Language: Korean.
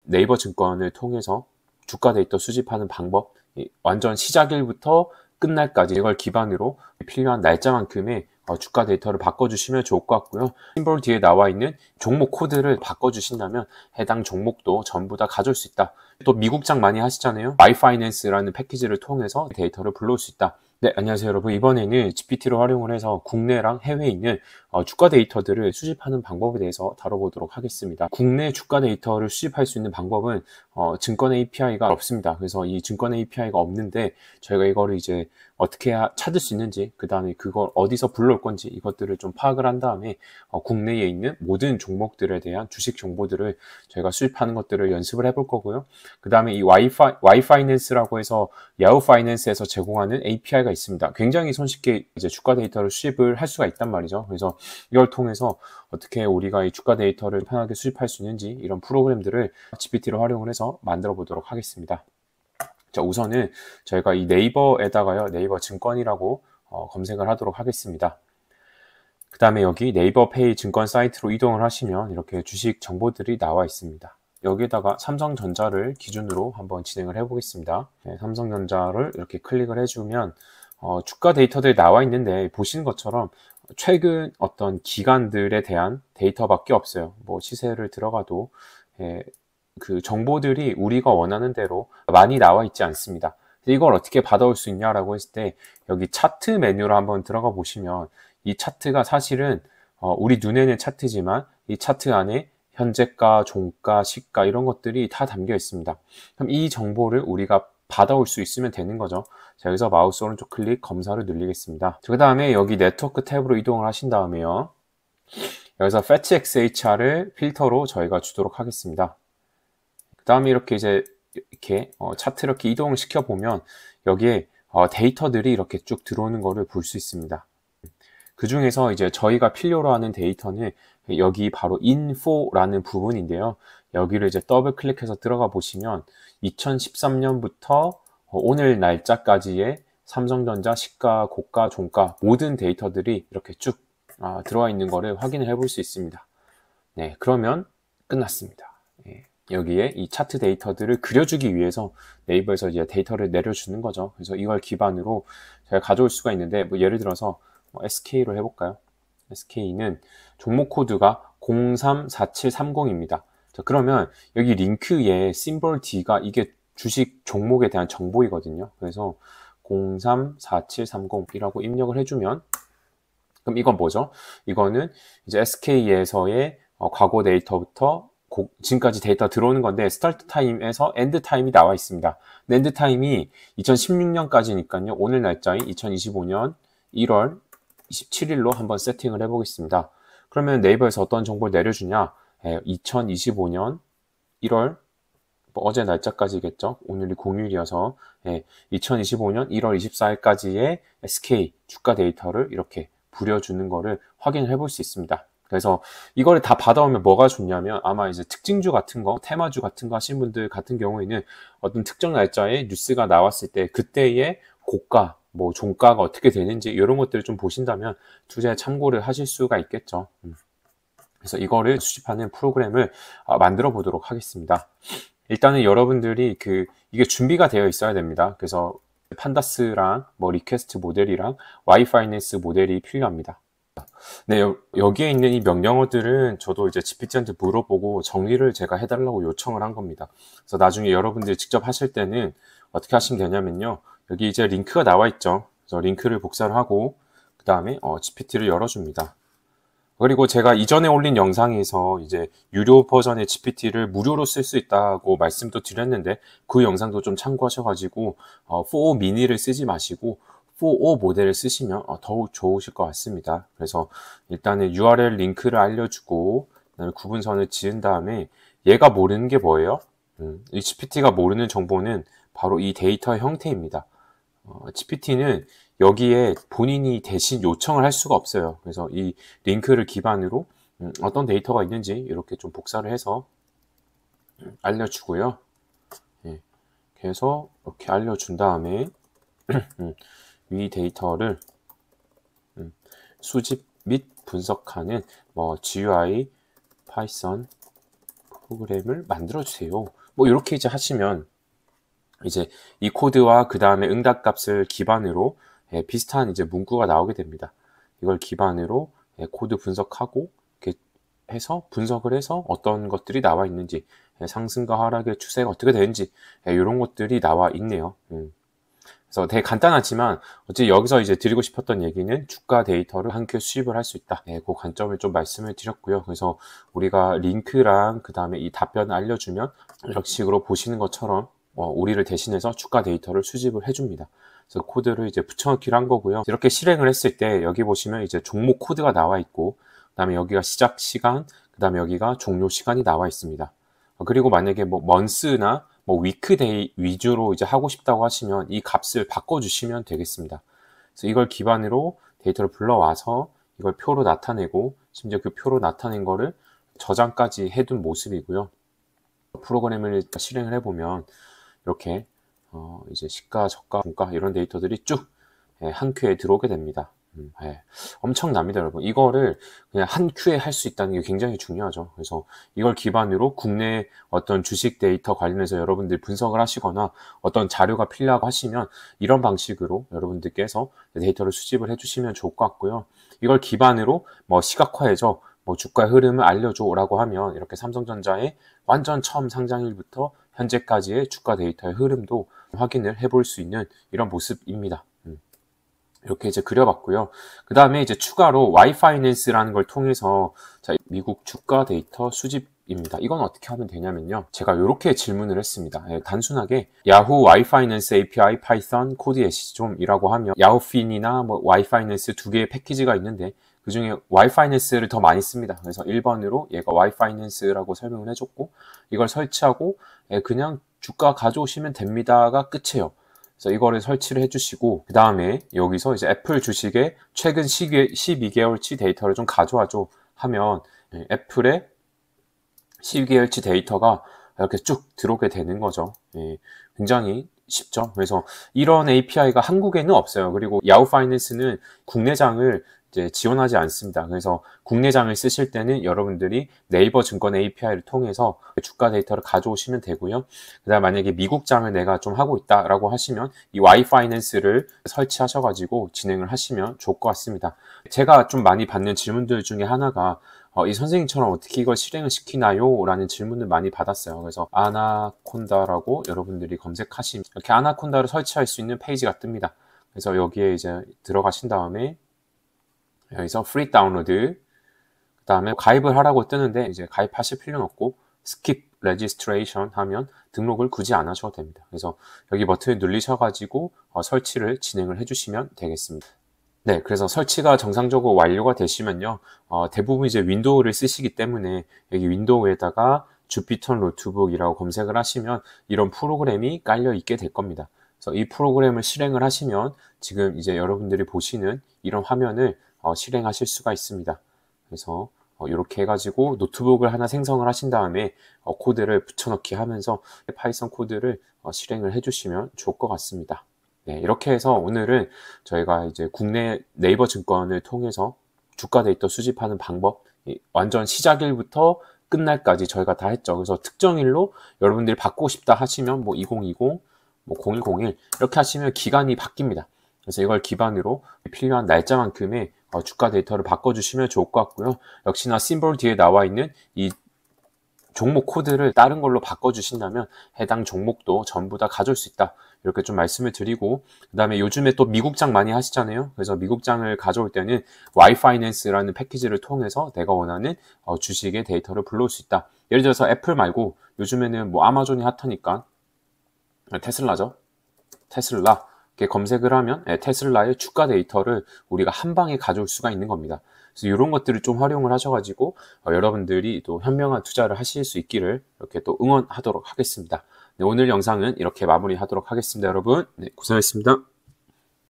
네이버 증권을 통해서 주가 데이터 수집하는 방법, 완전 시작일부터 끝날까지 이걸 기반으로 필요한 날짜만큼의 주가 데이터를 바꿔주시면 좋을 것 같고요. 심볼 뒤에 나와 있는 종목 코드를 바꿔주신다면 해당 종목도 전부 다 가져올 수 있다. 또 미국장 많이 하시잖아요. Yfinance라는 패키지를 통해서 데이터를 불러올 수 있다. 네, 안녕하세요 여러분. 이번에는 GPT를 활용을 해서 국내랑 해외에 있는 주가 데이터들을 수집하는 방법에 대해서 다뤄보도록 하겠습니다. 국내 주가 데이터를 수집할 수 있는 방법은 증권 API가 없습니다. 그래서 이 증권 API가 없는데 저희가 이거를 이제 어떻게 찾을 수 있는지, 그 다음에 그걸 어디서 불러올 건지 이것들을 좀 파악을 한 다음에 국내에 있는 모든 종목들에 대한 주식 정보들을 저희가 수집하는 것들을 연습을 해볼 거고요. 그 다음에 이 Yfinance라고 해서 야후 파이낸스에서 제공하는 API가 있습니다. 굉장히 손쉽게 이제 주가 데이터를 수집을 할 수가 있단 말이죠. 그래서 이걸 통해서 어떻게 우리가 이 주가 데이터를 편하게 수집할 수 있는지 이런 프로그램들을 GPT를 활용을 해서 만들어 보도록 하겠습니다. 자, 우선은 저희가 이 네이버에다가요, 네이버 증권이라고 검색을 하도록 하겠습니다. 그 다음에 여기 네이버 페이 증권 사이트로 이동을 하시면 이렇게 주식 정보들이 나와 있습니다. 여기에다가 삼성전자를 기준으로 한번 진행을 해 보겠습니다. 네, 삼성전자를 이렇게 클릭을 해주면 주가 데이터들이 나와 있는데 보시는 것처럼 최근 어떤 기간들에 대한 데이터밖에 없어요. 뭐 시세를 들어가도 그 정보들이 우리가 원하는 대로 많이 나와 있지 않습니다. 이걸 어떻게 받아올 수 있냐라고 했을 때 여기 차트 메뉴로 한번 들어가 보시면 이 차트가 사실은 우리 눈에는 차트지만 이 차트 안에 현재가, 종가, 시가 이런 것들이 다 담겨 있습니다. 그럼 이 정보를 우리가 받아올 수 있으면 되는 거죠. 자, 여기서 마우스 오른쪽 클릭 검사를 누르겠습니다. 그 다음에 여기 네트워크 탭으로 이동을 하신 다음에요. 여기서 FetchXHR을 필터로 저희가 주도록 하겠습니다. 그 다음에 이렇게 이제 이렇게 차트 이렇게 이동을 시켜 보면 여기에 데이터들이 이렇게 쭉 들어오는 거를 볼 수 있습니다. 그 중에서 이제 저희가 필요로 하는 데이터는 여기 바로 info라는 부분인데요. 여기를 이제 더블 클릭해서 들어가 보시면 2013년부터 오늘 날짜까지의 삼성전자 시가, 고가, 종가 모든 데이터들이 이렇게 쭉 들어와 있는 거를 확인을 해볼 수 있습니다. 네, 그러면 끝났습니다. 네, 여기에 이 차트 데이터들을 그려주기 위해서 네이버에서 이제 데이터를 내려주는 거죠. 그래서 이걸 기반으로 제가 가져올 수가 있는데, 뭐 예를 들어서 SK로 해볼까요? SK는 종목 코드가 034730입니다. 자, 그러면 여기 링크에 심볼 D가 이게 주식 종목에 대한 정보이거든요. 그래서 034730이라고 입력을 해주면, 그럼 이건 뭐죠? 이거는 이제 SK에서의 과거 데이터부터 지금까지 데이터 들어오는 건데 스타트 타임에서 엔드 타임이 나와 있습니다. 엔드 타임이 2016년까지니까요. 오늘 날짜인 2025년 1월 27일로 한번 세팅을 해보겠습니다. 그러면 네이버에서 어떤 정보를 내려주냐? 2025년 1월 뭐 어제 날짜까지겠죠. 오늘이 공휴일이어서 2025년 1월 24일까지의 SK 주가 데이터를 이렇게 부려주는 거를 확인을 해볼 수 있습니다. 그래서 이거를 다 받아오면 뭐가 좋냐면 아마 이제 특징주 같은 거, 테마주 같은 거 하신 분들 같은 경우에는 어떤 특정 날짜에 뉴스가 나왔을 때 그때의 고가, 뭐 종가가 어떻게 되는지 이런 것들을 좀 보신다면 투자에 참고를 하실 수가 있겠죠. 그래서 이거를 수집하는 프로그램을 만들어 보도록 하겠습니다. 일단은 여러분들이 이게 준비가 되어 있어야 됩니다. 그래서 판다스랑 뭐 리퀘스트 모델이랑 Yfinance 모델이 필요합니다. 네, 여기에 있는 이 명령어들은 저도 이제 GPT한테 물어보고 정리를 제가 해달라고 요청을 한 겁니다. 그래서 나중에 여러분들이 직접 하실 때는 어떻게 하시면 되냐면요. 여기 이제 링크가 나와 있죠. 그래서 링크를 복사를 하고 그 다음에 GPT를 열어줍니다. 그리고 제가 이전에 올린 영상에서 이제 유료 버전의 GPT를 무료로 쓸 수 있다고 말씀도 드렸는데 그 영상도 좀 참고하셔가지고 4O 미니를 쓰지 마시고 4O 모델을 쓰시면 더욱 좋으실 것 같습니다. 그래서 일단은 URL 링크를 알려주고 그다음에 구분선을 지은 다음에 얘가 모르는 게 뭐예요? 이 GPT가 모르는 정보는 바로 이 데이터 형태입니다. GPT는 여기에 본인이 대신 요청을 할 수가 없어요. 그래서 이 링크를 기반으로 어떤 데이터가 있는지 이렇게 좀 복사를 해서 알려주고요. 예, 그래서 이렇게 알려준 다음에 이 데이터를 수집 및 분석하는 뭐 GUI, 파이썬, 프로그램을 만들어 주세요. 뭐 이렇게 이제 하시면 이제 이 코드와 그 다음에 응답값을 기반으로 비슷한 이제 문구가 나오게 됩니다. 이걸 기반으로 코드 분석하고 이렇게 해서 분석을 해서 어떤 것들이 나와 있는지, 상승과 하락의 추세가 어떻게 되는지 이런 것들이 나와 있네요. 그래서 되게 간단하지만 어째 여기서 이제 드리고 싶었던 얘기는 주가 데이터를 한 큐에 수집을 할 수 있다. 그 관점을 좀 말씀을 드렸고요. 그래서 우리가 링크랑 그 다음에 이 답변을 알려주면 이런 식으로 보시는 것처럼 우리를 대신해서 주가 데이터를 수집을 해줍니다. 그래서 코드를 이제 붙여넣기를 한 거고요. 이렇게 실행을 했을 때 여기 보시면 이제 종목 코드가 나와 있고, 그 다음에 여기가 시작 시간, 그 다음에 여기가 종료 시간이 나와 있습니다. 그리고 만약에 뭐 먼스나 뭐 위크데이 위주로 이제 하고 싶다고 하시면 이 값을 바꿔주시면 되겠습니다. 그래서 이걸 기반으로 데이터를 불러와서 이걸 표로 나타내고, 심지어 그 표로 나타낸 거를 저장까지 해둔 모습이고요. 프로그램을 실행을 해보면 이렇게 이제 시가, 저가, 분가 이런 데이터들이 쭉 한 큐에 들어오게 됩니다. 엄청납니다, 여러분. 이거를 그냥 한 큐에 할 수 있다는 게 굉장히 중요하죠. 그래서 이걸 기반으로 국내 어떤 주식 데이터 관련해서 여러분들 분석을 하시거나 어떤 자료가 필요하고 하시면 이런 방식으로 여러분들께서 데이터를 수집을 해주시면 좋을 것 같고요. 이걸 기반으로 뭐 시각화해줘, 뭐 주가의 흐름을 알려줘라고 하면 이렇게 삼성전자의 완전 처음 상장일부터 현재까지의 주가 데이터의 흐름도 확인을 해볼 수 있는 이런 모습입니다. 이렇게 이제 그려봤고요. 그 다음에 이제 추가로 Y파이낸스라는 걸 통해서 자, 미국 주가 데이터 수집입니다. 이건 어떻게 하면 되냐면요. 제가 이렇게 질문을 했습니다. 단순하게 야후 Y파이낸스 API 파이썬 코드 예시 좀이라고 하면 야후핀이나 뭐 Y파이낸스 두 개의 패키지가 있는데 그 중에 Y파이낸스를 더 많이 씁니다. 그래서 1번으로 얘가 Y파이낸스라고 설명을 해줬고, 이걸 설치하고 그냥 주가 가져오시면 됩니다가 끝이에요. 그래서 이거를 설치를 해주시고, 그 다음에 여기서 이제 애플 주식의 최근 12개월치 데이터를 좀 가져와줘 하면 애플의 12개월치 데이터가 이렇게 쭉 들어오게 되는 거죠. 굉장히 쉽죠. 그래서 이런 API가 한국에는 없어요. 그리고 야후 파이낸스는 국내장을 이제 지원하지 않습니다. 그래서 국내장을 쓰실 때는 여러분들이 네이버 증권 API를 통해서 주가 데이터를 가져오시면 되고요. 그 다음 만약에 미국장을 내가 좀 하고 있다라고 하시면 이 Y파이낸스를 설치하셔가지고 진행을 하시면 좋을 것 같습니다. 제가 좀 많이 받는 질문들 중에 하나가 이 선생님처럼 어떻게 이걸 실행을 시키나요? 라는 질문을 많이 받았어요. 그래서 아나콘다라고 여러분들이 검색하시면 이렇게 아나콘다를 설치할 수 있는 페이지가 뜹니다. 그래서 여기에 이제 들어가신 다음에 여기서 프리 다운로드, 그 다음에 가입을 하라고 뜨는데 이제 가입하실 필요는 없고 skip registration 하면 등록을 굳이 안 하셔도 됩니다. 그래서 여기 버튼을 누르셔가지고 설치를 진행을 해주시면 되겠습니다. 네, 그래서 설치가 정상적으로 완료가 되시면요, 대부분 이제 윈도우를 쓰시기 때문에 여기 윈도우에다가 주피터 노트북이라고 검색을 하시면 이런 프로그램이 깔려 있게 될 겁니다. 그래서 이 프로그램을 실행을 하시면 지금 이제 여러분들이 보시는 이런 화면을 실행하실 수가 있습니다. 그래서 이렇게 해가지고 노트북을 하나 생성을 하신 다음에 코드를 붙여넣기 하면서 파이썬 코드를 실행을 해주시면 좋을 것 같습니다. 네, 이렇게 해서 오늘은 저희가 이제 국내 네이버 증권을 통해서 주가 데이터 수집하는 방법, 완전 시작일부터 끝날까지 저희가 다 했죠. 그래서 특정일로 여러분들이 바꾸고 싶다 하시면 뭐 2020, 뭐 0101 이렇게 하시면 기간이 바뀝니다. 그래서 이걸 기반으로 필요한 날짜만큼의 주가 데이터를 바꿔주시면 좋을 것 같고요. 역시나 심볼 뒤에 나와 있는 이 종목 코드를 다른 걸로 바꿔주신다면 해당 종목도 전부 다 가져올 수 있다. 이렇게 좀 말씀을 드리고, 그 다음에 요즘에 또 미국장 많이 하시잖아요. 그래서 미국장을 가져올 때는 Y파이낸스라는 패키지를 통해서 내가 원하는 주식의 데이터를 불러올 수 있다. 예를 들어서 애플 말고 요즘에는 뭐 아마존이 핫하니까 테슬라죠. 테슬라 이렇게 검색을 하면 테슬라의 주가 데이터를 우리가 한 방에 가져올 수가 있는 겁니다. 그래서 이런 것들을 좀 활용을 하셔가지고 여러분들이 또 현명한 투자를 하실 수 있기를 이렇게 또 응원하도록 하겠습니다. 네, 오늘 영상은 이렇게 마무리하도록 하겠습니다. 여러분, 네, 고생하셨습니다.